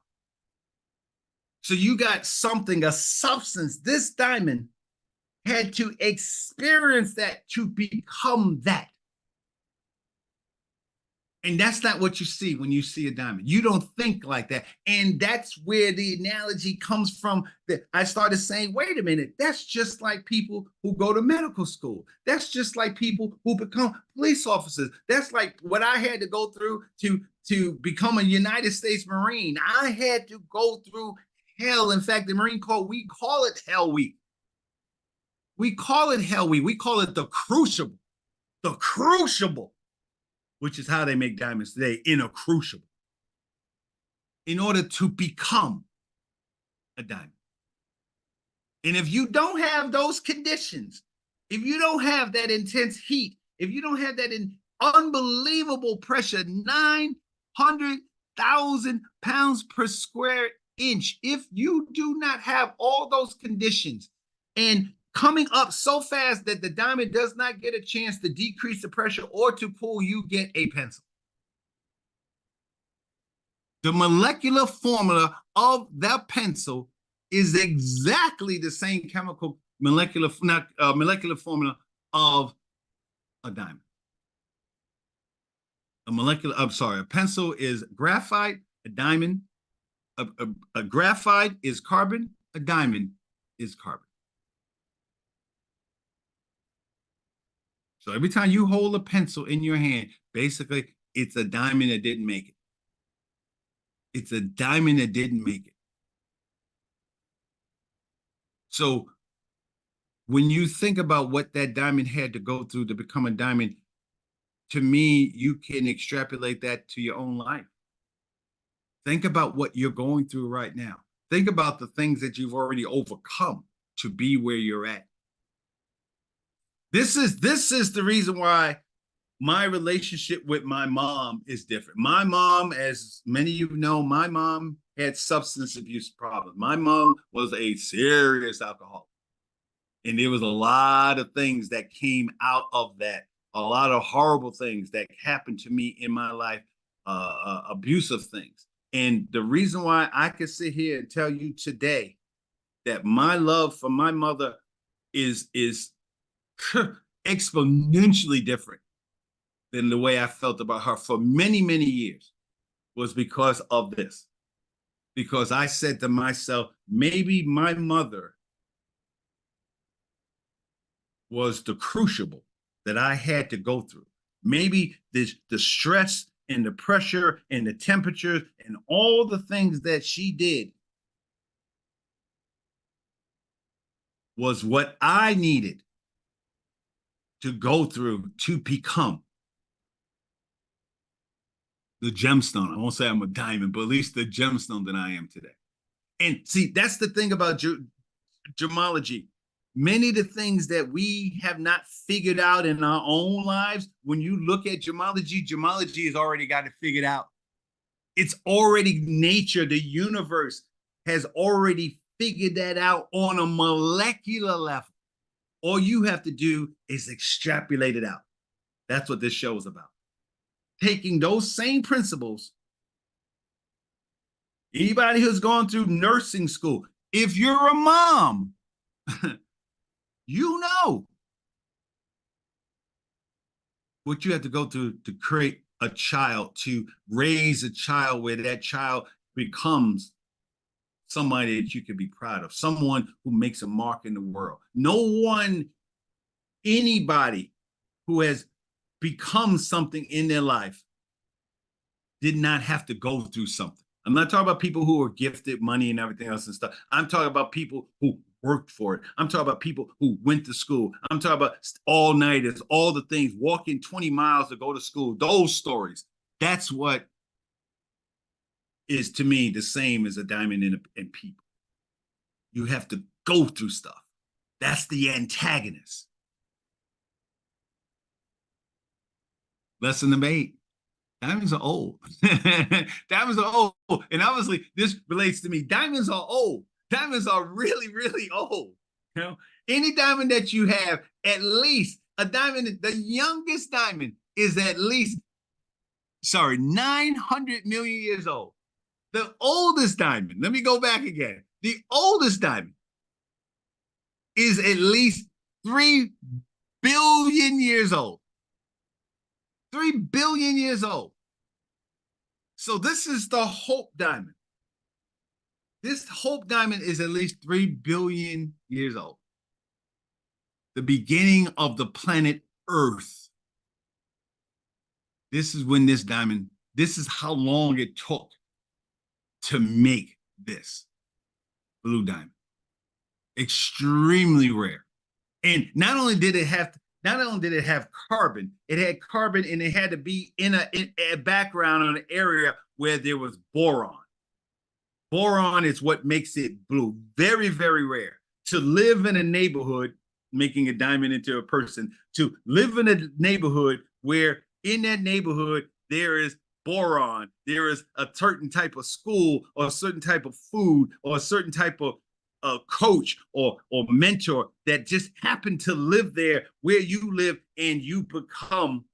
So you got something, a substance. This diamond had to experience that to become that. And that's not what you see when you see a diamond. You don't think like that. And that's where the analogy comes from. That I started saying, wait a minute, that's just like people who go to medical school. That's just like people who become police officers. That's like what I had to go through to become a United States Marine. I had to go through hell. In fact, the Marine Corps, we call it Hell Week. We call it Hell Week. We call it the crucible. The crucible. Which is how they make diamonds today, in a crucible, in order to become a diamond. And if you don't have those conditions, if you don't have that intense heat, if you don't have that unbelievable pressure, 900,000 pounds per square inch, if you do not have all those conditions and coming up so fast that the diamond does not get a chance to decrease the pressure or to pull, you get a pencil. The molecular formula of that pencil is exactly the same molecular formula of a diamond. A pencil is graphite, a diamond. A graphite is carbon, a diamond is carbon. So every time you hold a pencil in your hand, basically, it's a diamond that didn't make it. It's a diamond that didn't make it. So when you think about what that diamond had to go through to become a diamond, to me, you can extrapolate that to your own life. Think about what you're going through right now. Think about the things that you've already overcome to be where you're at. This is the reason why my relationship with my mom is different. My mom, as many of you know, my mom had substance abuse problems. My mom was a serious alcoholic. And there was a lot of things that came out of that, a lot of horrible things that happened to me in my life, abusive things. And the reason why I can sit here and tell you today that my love for my mother is exponentially different than the way I felt about her for many, many years was because of this. Because I said to myself, maybe my mother was the crucible that I had to go through. Maybe the stress and the pressure and the temperatures and all the things that she did was what I needed to go through to become the gemstone. I won't say I'm a diamond, but at least the gemstone that I am today. And see, that's the thing about gemology. Many of the things that we have not figured out in our own lives, when you look at gemology has already got it figured out. It's already nature, the universe has already figured that out on a molecular level. All you have to do is extrapolate it out. That's what this show is about. Taking those same principles, anybody who's gone through nursing school, if you're a mom, you know what you have to go through to create a child, to raise a child where that child becomes somebody that you can be proud of, someone who makes a mark in the world. No one, anybody who has become something in their life did not have to go through something. I'm not talking about people who are gifted money and everything else and stuff. I'm talking about people who worked for it. I'm talking about people who went to school. I'm talking about all-nighters, all the things, walking 20 miles to go to school, those stories. That's what is, to me, the same as a diamond in people. You have to go through stuff. That's the antagonist. Lesson number 8. Diamonds are old. Diamonds are old. And obviously, this relates to me. Diamonds are old. Diamonds are really, really old. You know, any diamond that you have, at least a diamond, the youngest diamond is at least, 900 million years old. The oldest diamond, let me go back again. The oldest diamond is at least 3 billion years old. 3 billion years old. So this is the Hope Diamond. This Hope Diamond is at least 3 billion years old. The beginning of the planet Earth. This is when this diamond, this is how long it took to make this blue diamond. Extremely rare. And not only did it have carbon, it had carbon, and it had to be in a background on an area where there was boron. Boron is what makes it blue. Very, very rare. To live in a neighborhood, making a diamond into a person, to live in a neighborhood where in that neighborhood there is boron, there is a certain type of school or a certain type of food or a certain type of coach or mentor that just happened to live there where you live, and you become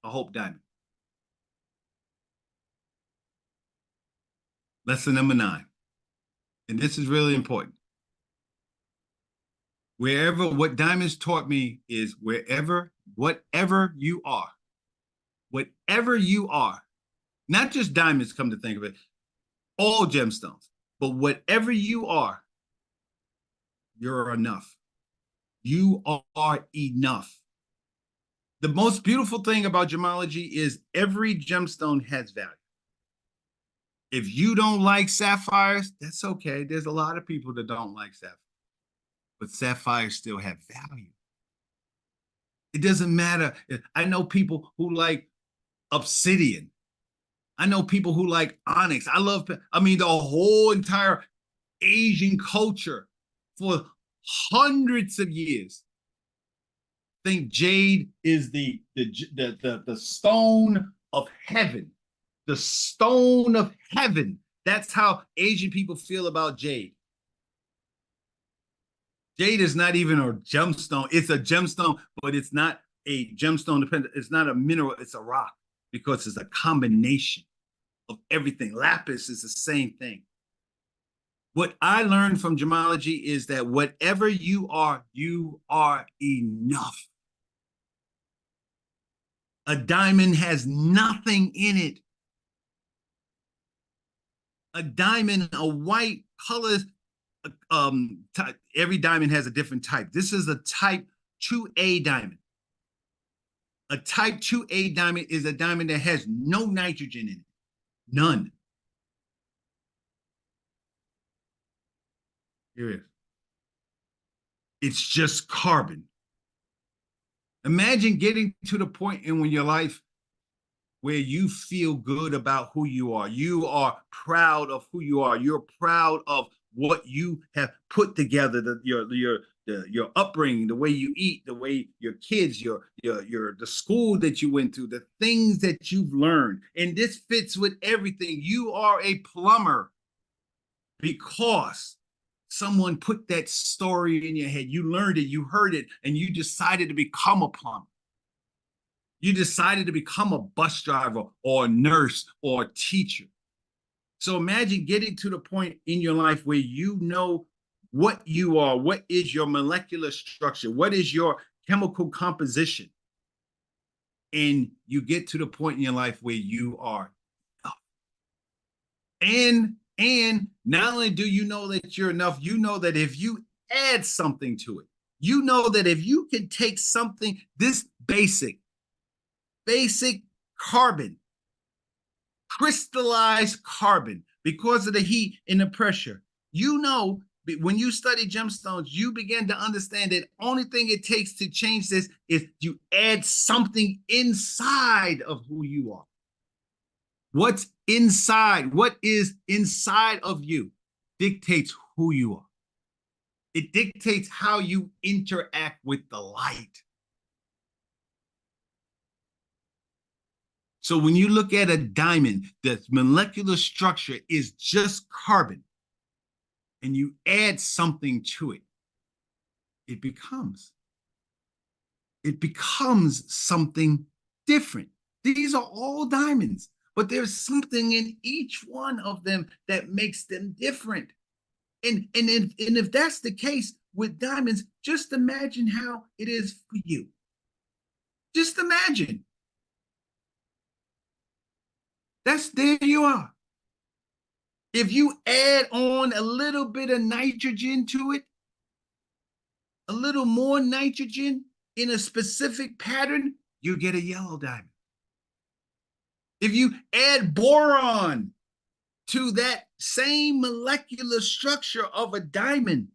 a Hope Diamond. Lesson number 9, and this is really important. What diamonds taught me is whatever you are, not just diamonds, come to think of it, all gemstones, but whatever you are, you're enough. You are enough. The most beautiful thing about gemology is every gemstone has value. If you don't like sapphires, that's okay. There's a lot of people that don't like sapphires, but sapphires still have value. It doesn't matter. I know people who like obsidian. I know people who like onyx. The whole entire Asian culture for hundreds of years think jade is the stone of heaven. The stone of heaven. That's how Asian people feel about jade. Jade is not even a gemstone. It's a gemstone, but it's not a gemstone dependent. It's not a mineral. It's a rock, because it's a combination of everything. Lapis is the same thing. What I learned from gemology is that whatever you are enough. A diamond has nothing in it. A diamond, a white color, every diamond has a different type. This is a type 2A diamond. A type 2A diamond is a diamond that has no nitrogen in it. None. Here it is. It's just carbon. Imagine getting to the point in your life where you feel good about who you are. You are proud of who you are. You're proud of what you have put together, your upbringing, the way you eat, the way your kids, the school that you went to, the things that you've learned. And this fits with everything. You are a plumber because someone put that story in your head. You learned it, you heard it, and you decided to become a plumber. You decided to become a bus driver or a nurse or a teacher. So imagine getting to the point in your life where you know what you are, what is your molecular structure, what is your chemical composition. And you get to the point in your life where you are enough. And not only do you know that you're enough, you know that if you add something to it, you know that if you can take something, this basic carbon, crystallized carbon, because of the heat and the pressure, you know, when you study gemstones, you begin to understand that only thing it takes to change this is you add something inside of who you are. What's inside, what is inside of you dictates who you are. It dictates how you interact with the light. So when you look at a diamond, the molecular structure is just carbon, and you add something to it, it becomes something different. These are all diamonds, but there's something in each one of them that makes them different. And if that's the case with diamonds, just imagine how it is for you. Just imagine. There you are. If you add on a little bit of nitrogen to it, a little more nitrogen in a specific pattern, you get a yellow diamond. If you add boron to that same molecular structure of a diamond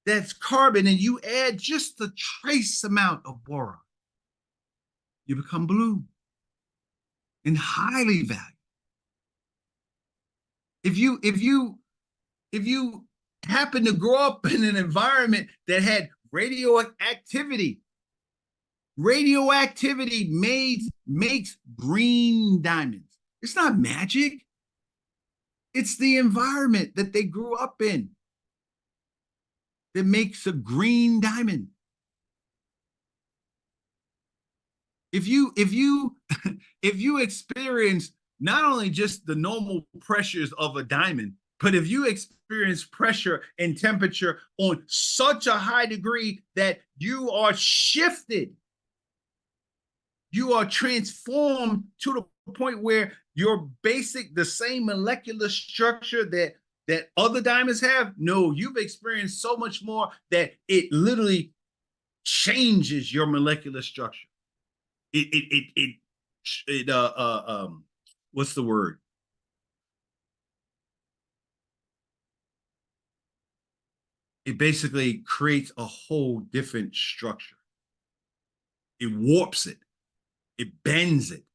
that's carbon, and you add just a trace amount of boron, you become blue and highly valued. If you happen to grow up in an environment that had radioactivity makes green diamonds. It's not magic. It's the environment that they grew up in that makes a green diamond. If you experience not only just the normal pressures of a diamond, but if you experience pressure and temperature on such a high degree that you are shifted, you are transformed to the point where the same molecular structure that other diamonds have, no, you've experienced so much more that it literally changes your molecular structure. What's the word? It basically creates a whole different structure. It warps it. It bends it.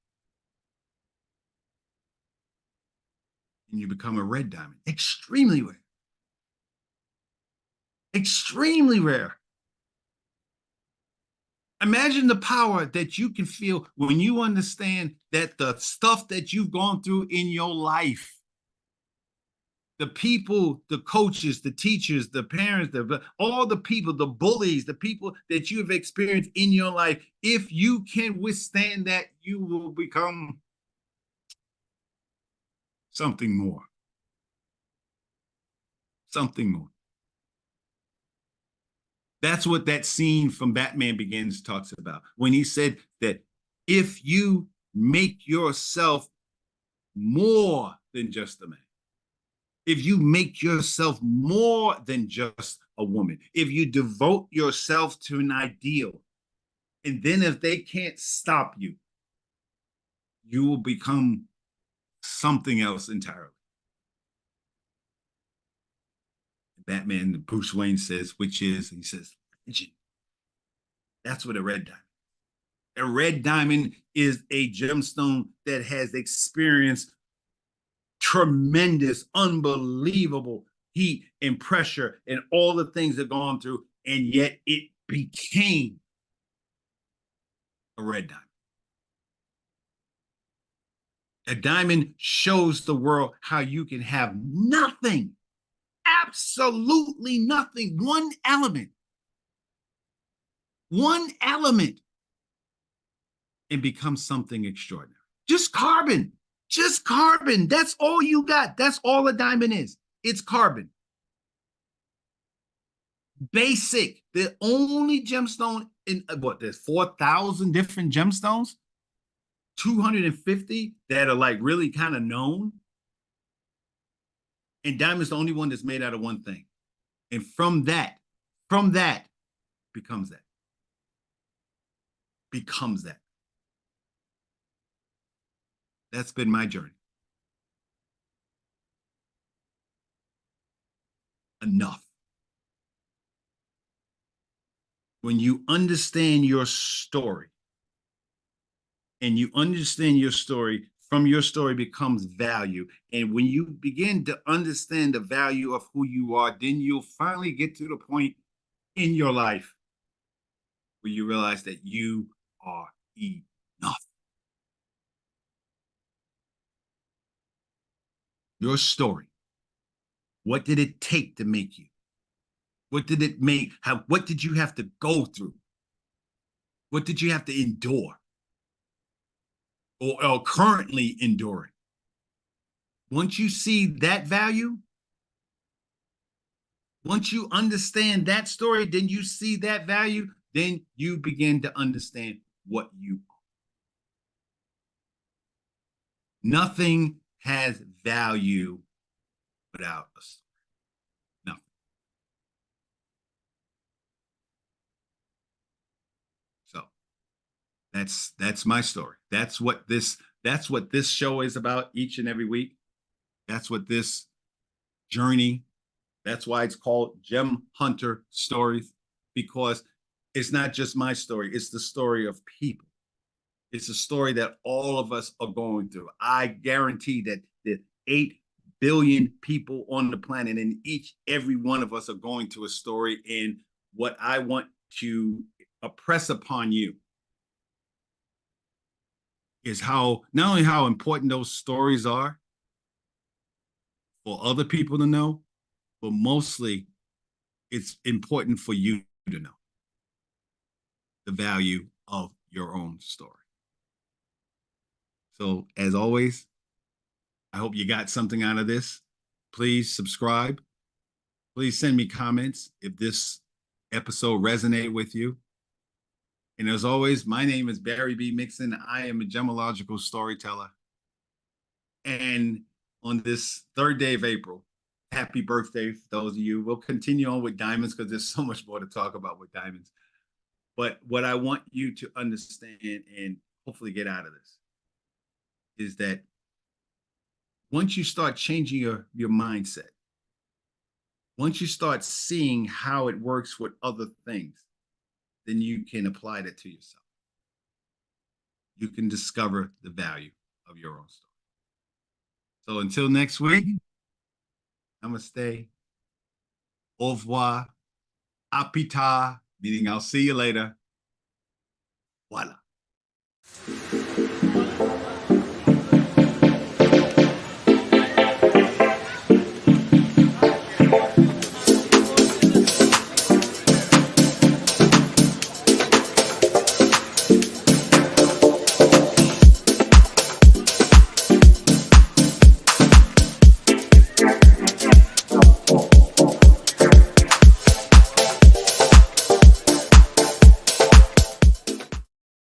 And you become a red diamond. Extremely rare. Extremely rare. Imagine the power that you can feel when you understand that the stuff that you've gone through in your life, the people, the coaches, the teachers, the parents, all the people, the bullies, the people that you have experienced in your life, if you can withstand that, you will become something more. Something more. That's what that scene from Batman Begins talks about, when he said that if you make yourself more than just a man, if you make yourself more than just a woman, if you devote yourself to an ideal, and then if they can't stop you, you will become something else entirely. Batman, Bruce Wayne says, he says, legend. That's what a red diamond. A red diamond is a gemstone that has experienced tremendous, unbelievable heat and pressure and all the things they've gone through. and yet it became a red diamond. A diamond shows the world how you can have nothing, absolutely nothing, one element, and become something extraordinary. Just carbon, just carbon. That's all you got. That's all a diamond is. It's carbon. Basic. The only gemstone in what, there's 4,000 different gemstones, 250 that are like really kind of known. And diamond's the only one that's made out of one thing. And from that becomes that. Becomes that. That's been my journey. Enough. When you understand your story, and you understand your story, from your story becomes value. And when you begin to understand the value of who you are, then you'll finally get to the point in your life where you realize that you are enough. Your story. What did it take to make you? What did it make? What did you have to go through? What did you have to endure? Or currently enduring? Once you see that value, once you understand that story, then you see that value, then you begin to understand what you are. Nothing has value without a story. Nothing. So that's my story. That's what this show is about each and every week. That's what this journey, that's why it's called Gem Hunter Stories, because it's not just my story, it's the story of people. It's a story that all of us are going through. I guarantee that the 8 billion people on the planet, and every one of us are going through a story. And what I want to impress upon you is how, not only how important those stories are for other people to know, but mostly it's important for you to know the value of your own story. So as always, I hope you got something out of this. Please subscribe. Please send me comments if this episode resonated with you. And as always, my name is Barry B. Mixon. I am a gemmological storyteller. And on this 3rd day of April, happy birthday for those of you. We'll continue on with diamonds because there's so much more to talk about with diamonds. But what I want you to understand and hopefully get out of this is that once you start changing your mindset, once you start seeing how it works with other things, then you can apply that to yourself. You can discover the value of your own story. So until next week, namaste, au revoir, apita, meaning I'll see you later. Voila.